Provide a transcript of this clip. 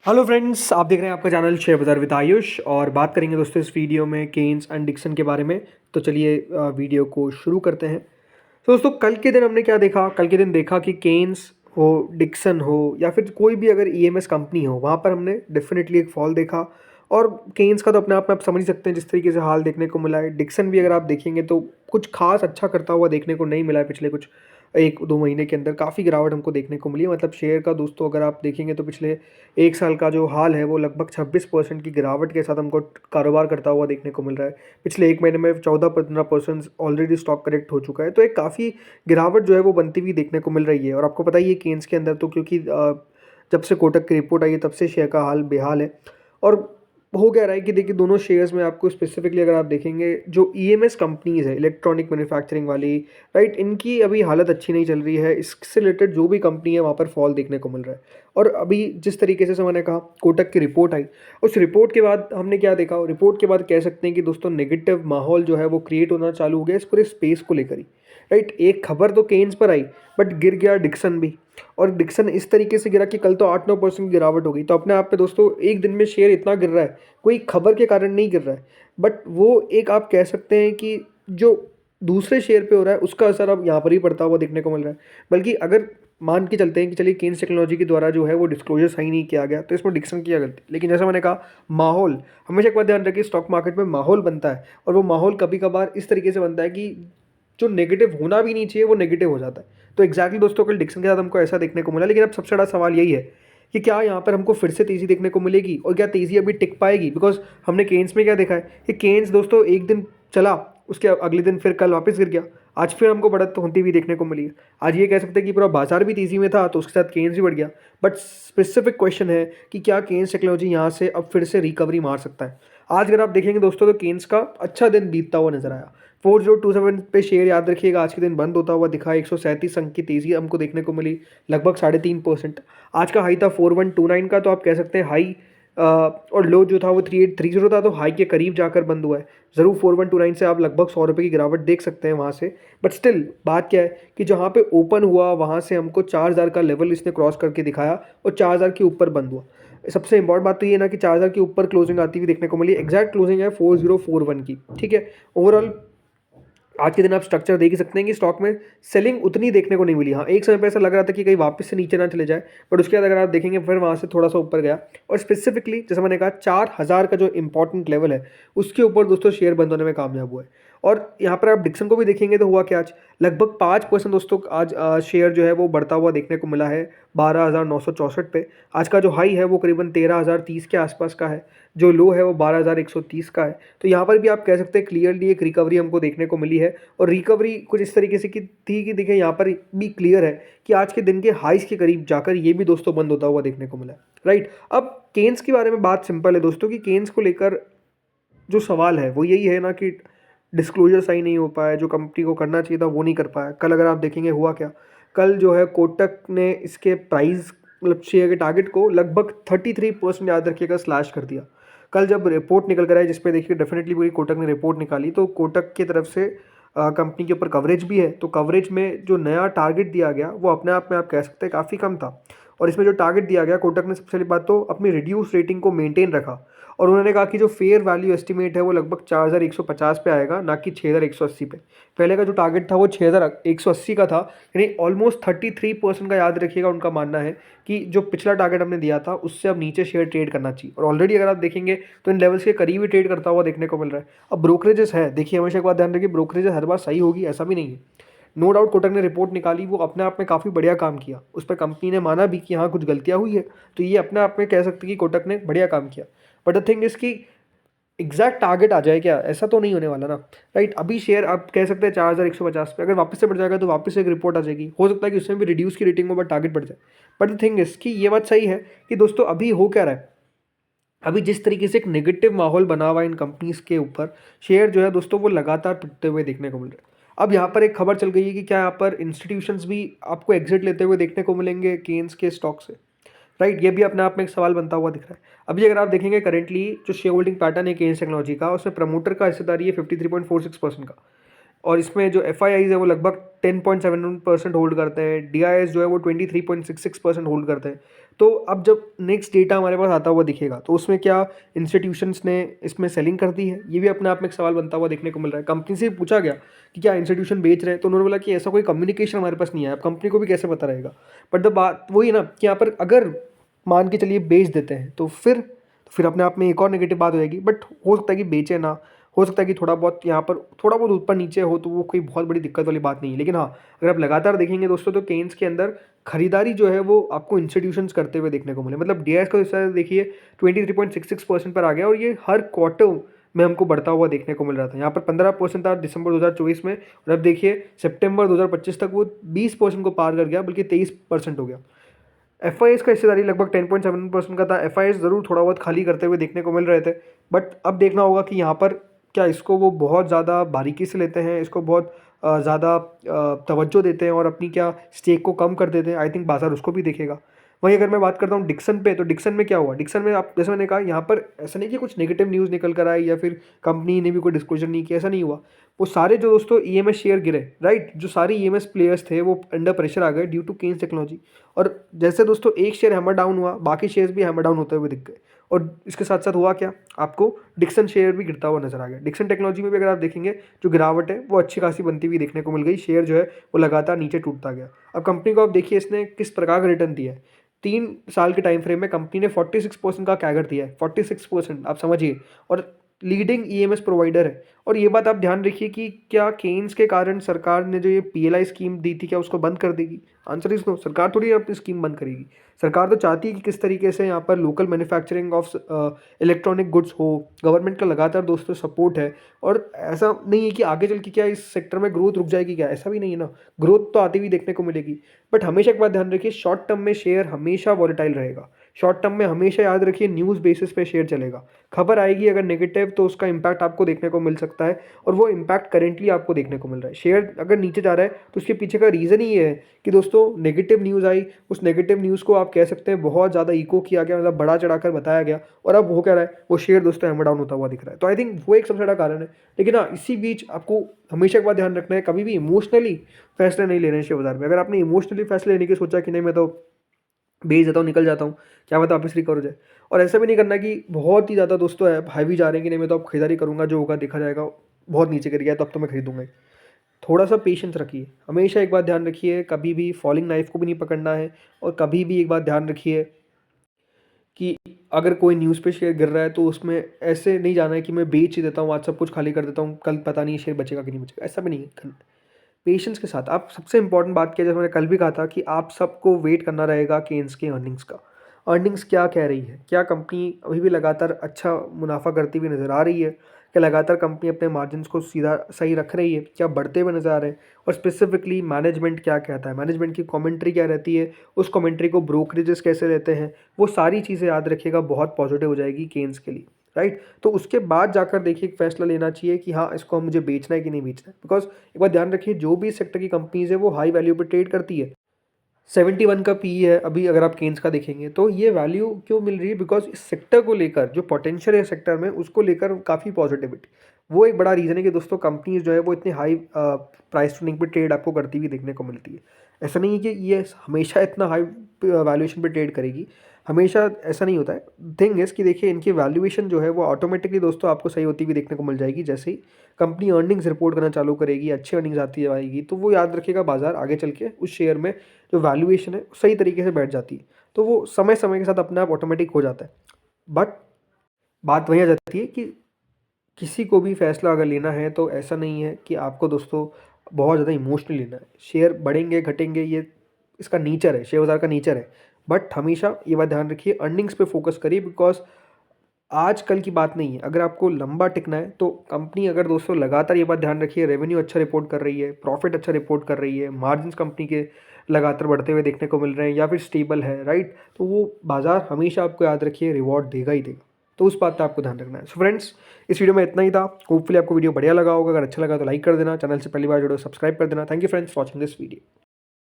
Hello friends, आप देख रहे हैं आपका चैनल शेयर बाजार विद आयुष और बात करेंगे दोस्तों इस वीडियो में केन्स एंड डिक्सन के बारे में। तो चलिए वीडियो को शुरू करते हैं। तो दोस्तों कल के दिन हमने क्या देखा? कल के दिन देखा कि केन्स हो, डिक्सन हो या फिर कोई भी अगर ईएमएस कंपनी हो, वहाँ पर हमने डेफिनेटली एक फॉल देखा। और केन्स का तो अपने आप में आप समझ ही सकते हैं जिस तरीके से हाल देखने को मिला है। डिक्सन भी अगर आप देखेंगे तो कुछ खास अच्छा करता हुआ देखने को नहीं मिला है। पिछले कुछ 1-2 महीने के अंदर काफ़ी गिरावट हमको देखने को मिली है। मतलब शेयर का दोस्तों अगर आप देखेंगे तो पिछले 1 साल का जो हाल है वो लगभग 26% की गिरावट के साथ हमको कारोबार करता हुआ देखने को मिल रहा है। पिछले 1 महीने में 14-15% ऑलरेडी स्टॉक करेक्ट हो चुका है। तो एक काफ़ी गिरावट जो है वो बनती हुई देखने को मिल रही है। और आपको पता ही है केन्स के अंदर तो क्योंकि जब से कोटक की रिपोर्ट आई है तब से शेयर का हाल बेहाल है। और हो क्या रहा है कि देखिए दोनों शेयर्स में आपको स्पेसिफिकली अगर आप देखेंगे जो ईएमएस कंपनीज है, इलेक्ट्रॉनिक मैन्युफैक्चरिंग वाली, राइट, इनकी अभी हालत अच्छी नहीं चल रही है। इससे रिलेटेड जो भी कंपनी है वहाँ पर फॉल देखने को मिल रहा है। और अभी जिस तरीके से मैंने कहा कोटक की रिपोर्ट आई, उस रिपोर्ट के बाद हमने क्या देखा? रिपोर्ट के बाद कह सकते हैं कि दोस्तों नेगेटिव माहौल जो है वो क्रिएट होना चालू हो गया इस पूरे स्पेस को लेकर ही। राइट, एक खबर तो केन्स पर आई बट गिर गया डिक्सन भी। और डिक्सन इस तरीके से गिरा कि कल तो 8-9% की गिरावट हो गई। तो अपने आप पे दोस्तों एक दिन में शेयर इतना गिर रहा है, कोई खबर के कारण नहीं गिर रहा है, बट वो एक आप कह सकते हैं कि जो दूसरे शेयर पे हो रहा है उसका असर अब यहाँ पर ही पड़ता हुआ देखने को मिल रहा है। बल्कि अगर मान के चलते हैं कि चलिए केन्स टेक्नोलॉजी के द्वारा जो है वो डिस्क्लोजर सही नहीं किया गया तो इसमें डिक्सन की क्या गलती? लेकिन जैसा मैंने कहा, माहौल हमेशा एक बात ध्यान रखिए, स्टॉक मार्केट में माहौल बनता है और वो माहौल कभी कभार इस तरीके से बनता है कि जो नेगेटिव होना भी नहीं चाहिए वो नेगेटिव हो जाता है। तो एग्जैक्टली दोस्तों कल डिक्सन के साथ हमको ऐसा देखने को मिला। लेकिन अब सबसे बड़ा सवाल यही है कि क्या यहाँ पर हमको फिर से तेज़ी देखने को मिलेगी और क्या तेज़ी अभी टिक पाएगी? बिकॉज हमने केन्स में क्या देखा है कि केन्स दोस्तों एक दिन चला, उसके अगले दिन फिर कल वापस गिर गया। आज फिर हमको बढ़त होती हुई देखने को मिली है। आज ये कह सकते हैं कि पूरा बाजार भी तेज़ी में था तो उसके साथ केन्स भी बढ़ गया। बट स्पेसिफिक क्वेश्चन है कि क्या केन्स टेक्नोलॉजी यहाँ से अब फिर से रिकवरी मार सकता है? आज अगर आप देखेंगे दोस्तों तो केन्स का अच्छा दिन बीतता हुआ नजर आया। 4027 पे शेयर याद रखिएगा आज के दिन बंद होता हुआ दिखा। 137 अंक की तेज़ी हमको देखने को मिली, लगभग 3.5%। आज का हाई था 4129 का, तो आप कह सकते हैं हाई और लो जो था वो 3830 था, तो हाई के करीब जाकर बंद हुआ है। ज़रूर 4129 से आप लगभग 100 रुपये की गिरावट देख सकते हैं वहाँ से। बट स्टिल बात क्या है कि जहाँ पे ओपन हुआ वहाँ से हमको 4000 का लेवल इसने क्रॉस करके दिखाया और 4000 के ऊपर बंद हुआ। सबसे इंपॉर्टेंट बात तो ये ना कि 4000 के ऊपर क्लोजिंग आती हुई देखने को मिली। एग्जैक्ट क्लोजिंग है 4041 की, ठीक है। ओवरऑल आज के दिन आप स्ट्रक्चर देख ही सकते हैं कि स्टॉक में सेलिंग उतनी देखने को नहीं मिली। हाँ, एक समय पे ऐसा लग रहा था कि कहीं वापस से नीचे ना चले जाए, बट उसके बाद अगर आप देखेंगे फिर वहाँ से थोड़ा सा ऊपर गया। और स्पेसिफिकली जैसे मैंने कहा 4000 का जो इंपॉर्टेंट लेवल है उसके ऊपर दोस्तों शेयर बंद होने में कामयाब हुआ है। और यहाँ पर आप डिक्सन को भी देखेंगे तो हुआ क्या, आज लगभग 5% दोस्तों आज शेयर जो है वो बढ़ता हुआ देखने को मिला है 12,964 पे। आज का जो हाई है वो करीबन 13,030 के आसपास का है, जो लो है वो 12,130 का है। तो यहाँ पर भी आप कह सकते हैं क्लियरली एक रिकवरी हमको देखने को मिली है। और रिकवरी कुछ इस तरीके से की थी कि देखिए यहाँ पर भी क्लियर है कि आज के दिन के हाइस के करीब जाकर ये भी दोस्तों बंद होता हुआ देखने को मिला है। राइट, अब केन्स के बारे में बात सिंपल है दोस्तों कि केन्स को लेकर जो सवाल है वो यही है ना कि डिस्क्लोजर सही नहीं हो पाया, जो कंपनी को करना चाहिए था वो नहीं कर पाया। कल अगर आप देखेंगे हुआ क्या, कल जो है कोटक ने इसके प्राइस मतलब शेयर के टारगेट को लगभग 33% याद रखिएगा स्लैश कर दिया। कल जब रिपोर्ट निकल कर आया जिसपे देखिए डेफिनेटली पूरी कोटक ने रिपोर्ट निकाली, तो कोटक की तरफ से कंपनी के ऊपर कवरेज भी है, तो कवरेज में जो नया टारगेट दिया गया वो अपने आप में आप कह सकते हैं काफ़ी कम था। और इसमें जो टारगेट दिया गया, कोटक ने सबसे पहली बात तो अपनी रिड्यूस रेटिंग को मेंटेन रखा और उन्होंने कहा कि जो फेयर वैल्यू एस्टिमेट है वो लगभग 4150 पे आएगा, ना कि 6180 पे। पहले का जो टारगेट था वो 6180 का था, यानी ऑलमोस्ट 33% का याद रखिएगा उनका मानना है कि जो पिछला टारगेट हमने दिया था उससे अब नीचे शेयर ट्रेड करना चाहिए। और ऑलरेडी अगर आप देखेंगे तो इन लेवल्स के करीब ही ट्रेड करता हुआ देखने को मिल रहा है। अब ब्रोकरेजेस है, देखिए हमेशा एक बात ध्यान रखिए, ब्रोकरेजेस हर बार सही होगी ऐसा भी नहीं है। नो डाउट कोटक ने रिपोर्ट निकाली, वो अपने आप में काफ़ी बढ़िया काम किया, उस पर कंपनी ने माना भी कि हाँ कुछ गलतियाँ हुई है, तो ये अपने आप में कह सकते हैं कि कोटक ने बढ़िया काम किया। बट द थिंग इसकी एग्जैक्ट टारगेट आ जाए क्या, ऐसा तो नहीं होने वाला ना। राइट, अभी शेयर आप कह सकते हैं 4150 पे, अगर वापस से बढ़ जाएगा तो वापस से एक रिपोर्ट आ जाएगी, हो सकता है कि उसमें भी रिड्यूस की रेटिंग में टारगेट बढ़ जाए। बट द थिंग इसकी ये बात सही है कि दोस्तों अभी हो क्या रहा है, अभी जिस तरीके से एक नेगेटिव माहौल बना हुआ है इन कंपनीज के ऊपर, शेयर जो है दोस्तों वो लगातार टूटते हुए देखने को मिल रहे हैं। अब यहाँ पर एक खबर चल गई है कि क्या यहाँ पर इंस्टीट्यूशंस भी आपको एग्जिट लेते हुए देखने को मिलेंगे केन्स के स्टॉक से। राइट, ये भी अपने आप में एक सवाल बनता हुआ दिख रहा है। अभी अगर आप देखेंगे करेंटली जो शेयर होल्डिंग पैटर्न है केन्स टेक्नोलॉजी का, उसमें प्रमोटर का हिस्सेदारी है 53.46% का। और इसमें जो एफ है वो लगभग 10.71% होल्ड करते हैं। डी जो है वो 23.66% होल्ड करते हैं। तो अब जब नेक्स्ट डेटा हमारे पास आता हुआ दिखेगा तो उसमें क्या इंस्टीट्यूशंस ने इसमें सेलिंग कर दी है, ये भी अपने आप में एक सवाल बनता हुआ देखने को मिल रहा है। कंपनी से पूछा गया कि क्या इंस्टीट्यूशन बेच रहे हैं, तो उन्होंने बोला कि ऐसा कोई कम्युनिकेशन हमारे पास नहीं है, अब कंपनी को भी कैसे पता रहेगा। बट द बात वही ना कि यहाँ पर अगर मान के चलिए बेच देते हैं तो फिर अपने आप में एक और नेगेटिव बात हो जाएगी। बट हो सकता है कि बेचे ना, हो सकता है कि थोड़ा बहुत यहाँ पर थोड़ा बहुत ऊपर नीचे हो, तो वो कोई बहुत बड़ी दिक्कत वाली बात नहीं है। लेकिन हाँ, अगर आप लगातार देखेंगे दोस्तों तो केन्स के अंदर खरीदारी जो है वो आपको इंस्टीट्यूशंस करते हुए देखने को मिले। मतलब डीआईएस का हिस्सा देखिए 23.66% पर आ गया, और ये हर क्वार्टर में हमको बढ़ता हुआ देखने को मिल रहा था। यहाँ पर 15% था दिसंबर 2024 में, और अब देखिए सितंबर 2025 तक वो 20% को पार कर गया, बल्कि 23% हो गया। एफ का हिस्सेदारी लगभग 10.7% का था। एफ ज़रूर थोड़ा बहुत खाली करते हुए देखने को मिल रहे थे, बट अब देखना होगा कि यहाँ पर क्या इसको वो बहुत ज़्यादा बारीकी से लेते हैं, इसको बहुत ज़्यादा तवज्जो देते हैं और अपनी क्या स्टेक को कम कर देते हैं। आई थिंक बाजार उसको भी देखेगा। वहीं अगर मैं बात करता हूँ डिक्सन पे, तो डिक्सन में क्या हुआ, डिक्सन में आप जैसे मैंने कहा यहाँ पर ऐसा नहीं कि कुछ नेगेटिव न्यूज़ निकल कर आए या फिर कंपनी ने भी कोई डिस्क्लोजर नहीं किया, ऐसा नहीं हुआ। वो सारे जो दोस्तों ईएमएस शेयर गिरे, राइट, जो सारे ईएमएस प्लेयर्स थे वो अंडर प्रेशर आ गए ड्यू टू केन्स टेक्नोलॉजी। और जैसे दोस्तों एक शेयर हैमर डाउन हुआ, बाकी शेयर्स भी हैमर डाउन होते हुए दिख गए। और इसके साथ साथ हुआ क्या, आपको डिक्सन शेयर भी गिरता हुआ नजर आ गया। डिक्सन टेक्नोलॉजी में भी अगर आप देखेंगे जो गिरावट है वो अच्छी खासी बनती हुई देखने को मिल गई। शेयर जो है वो लगातार नीचे टूटता गया। अब कंपनी को आप देखिए इसने किस प्रकार का रिटर्न दिया है। 3 साल के टाइम फ्रेम में कंपनी ने 46% का कैगर दिया है, 46%, आप समझिए। और लीडिंग ईएमएस प्रोवाइडर है। और ये बात आप ध्यान रखिए कि क्या केन्स के कारण सरकार ने जो ये पीएलआई स्कीम दी थी क्या उसको बंद कर देगी? Answer is no. सरकार थोड़ी अपनी स्कीम बंद करेगी। सरकार तो चाहती है कि किस तरीके से यहाँ पर local manufacturing of electronic goods हो। गवर्नमेंट का लगातार दोस्तों सपोर्ट है, और ऐसा नहीं है कि आगे चल के क्या इस सेक्टर में ग्रोथ रुक जाएगी, क्या ऐसा भी नहीं है ना। ग्रोथ तो आती हुई देखने को मिलेगी। बट हमेशा एक बात ध्यान रखिए, शॉर्ट टर्म में शेयर हमेशा वॉलेटाइल रहेगा। शॉर्ट टर्म में हमेशा याद रखिए न्यूज़ बेसिस पे शेयर चलेगा। खबर आएगी अगर नेगेटिव तो उसका इंपैक्ट आपको देखने को मिल सकता है, और वो इंपैक्ट करेंटली आपको देखने को मिल रहा है। शेयर अगर नीचे जा रहा है तो उसके पीछे का रीज़न ही ये है कि दोस्तों नेगेटिव न्यूज़ आई, उस नेगेटिव न्यूज़ को आप कह सकते हैं बहुत ज़्यादा इको किया गया, मतलब बड़ा चढ़ाकर बताया गया, और अब हो क्या रहा है, वो शेयर दोस्तों हैमर डाउन होता हुआ दिख रहा है। तो आई थिंक वो एक सबसे बड़ा कारण है। लेकिन हाँ, इसी बीच आपको हमेशा एक बात ध्यान रखना है, कभी भी इमोशनली फैसले नहीं लेने शेयर बाजार में। अगर आपने इमोशनली फैसले लेने की सोचा कि नहीं मैं तो बेच देता हूँ, निकल जाता हूँ, क्या पता वापस रिकवर हो जाए। और ऐसा भी नहीं करना कि बहुत ही ज़्यादा दोस्तों है हाई भी जा रहे हैं कि नहीं मैं तो अब खरीदारी करूँगा, जो होगा देखा जाएगा, बहुत नीचे गिर गया तो अब तो मैं खरीदूंगा ही। थोड़ा सा पेशेंस रखिए। हमेशा एक बात ध्यान रखिए, कभी भी फॉलिंग नाइफ को भी नहीं पकड़ना है। और कभी भी एक बात ध्यान रखिए कि अगर कोई न्यूज़ पे शेयर गिर रहा है तो उसमें ऐसे नहीं जाना है कि मैं बेच ही देता हूँ, आज सब कुछ खाली कर देता हूँ, कल पता नहीं शेयर बचेगा कि नहीं बचेगा, ऐसा भी नहीं है। पेशेंस के साथ आप सबसे इंपॉर्टेंट बात किया, जैसे मैंने कल भी कहा था कि आप सबको वेट करना रहेगा केन्स के अर्निंग्स का। अर्निंग्स क्या कह रही है, क्या कंपनी अभी भी लगातार अच्छा मुनाफा करती हुई नज़र आ रही है, क्या लगातार कंपनी अपने मार्जिन्स को सीधा सही रख रही है, क्या बढ़ते हुए नज़र आ रहे हैं, और स्पेसिफिकली मैनेजमेंट क्या कहता है, मैनेजमेंट की कमेंट्री क्या रहती है, उस कमेंट्री को ब्रोकरेजेस कैसे लेते हैं, वो सारी चीज़ें याद रखिएगा, बहुत पॉजिटिव हो जाएगी केन्स के लिए, राइट। तो उसके बाद जाकर देखिए एक फैसला लेना चाहिए कि हाँ इसको मुझे बेचना है कि नहीं बेचना है। बिकॉज एक बार ध्यान रखिए, जो भी सेक्टर की कंपनीज है वो हाई वैल्यू पर ट्रेड करती है। 71 का पी है अभी, अगर आप केन्स का देखेंगे तो ये वैल्यू क्यों मिल रही है, बिकॉज इस सेक्टर को लेकर जो पोटेंशियल है सेक्टर में उसको लेकर काफ़ी पॉजिटिविटी, वो एक बड़ा रीज़न है कि दोस्तों कंपनीज जो है वो इतनी हाई प्राइस टर्निंग पे ट्रेड आपको करती हुई देखने को मिलती है। ऐसा नहीं है कि ये हमेशा इतना हाई वैल्यूएशन पे ट्रेड करेगी, हमेशा ऐसा नहीं होता है। थिंग इज़ कि देखिए इनकी वैल्यूएशन जो है वो ऑटोमेटिकली दोस्तों आपको सही होती हुई देखने को मिल जाएगी जैसे ही कंपनी अर्निंग्स रिपोर्ट करना चालू करेगी, अच्छी अर्निंग्स आती आएगी, तो वो याद रखेगा बाजार आगे चल के उस शेयर में जो वैल्यूएशन है सही तरीके से बैठ जाती है। तो वो समय समय के साथ अपने आप ऑटोमेटिक हो जाता है। बट बात वही आ जाती है कि किसी को भी फैसला अगर लेना है तो ऐसा नहीं है कि आपको दोस्तों बहुत ज़्यादा इमोशनली लेना है। शेयर बढ़ेंगे घटेंगे, ये इसका नेचर है, शेयर बाज़ार का नेचर है। बट हमेशा ये बात ध्यान रखिए, अर्निंग्स पे फोकस करिए, बिकॉज आज कल की बात नहीं है। अगर आपको लंबा टिकना है तो कंपनी अगर दोस्तों लगातार ये बात ध्यान रखिए, रेवेन्यू अच्छा रिपोर्ट कर रही है, प्रॉफिट अच्छा रिपोर्ट कर रही है, मार्जिन्स कंपनी के लगातार बढ़ते हुए देखने को मिल रहे हैं या फिर स्टेबल है, राइट, तो वो बाजार हमेशा आपको याद रखिए रिवॉर्ड देगा ही देगा। तो उस बात का आपको ध्यान रखना है। सो फ्रेंड्स, इस वीडियो में इतना ही था। होपफुली आपको वीडियो बढ़िया लगा होगा। अगर अच्छा लगा तो लाइक कर देना, चैनल से पहली बार जुड़ो सब्सक्राइब कर देना। Thank you friends watching this video.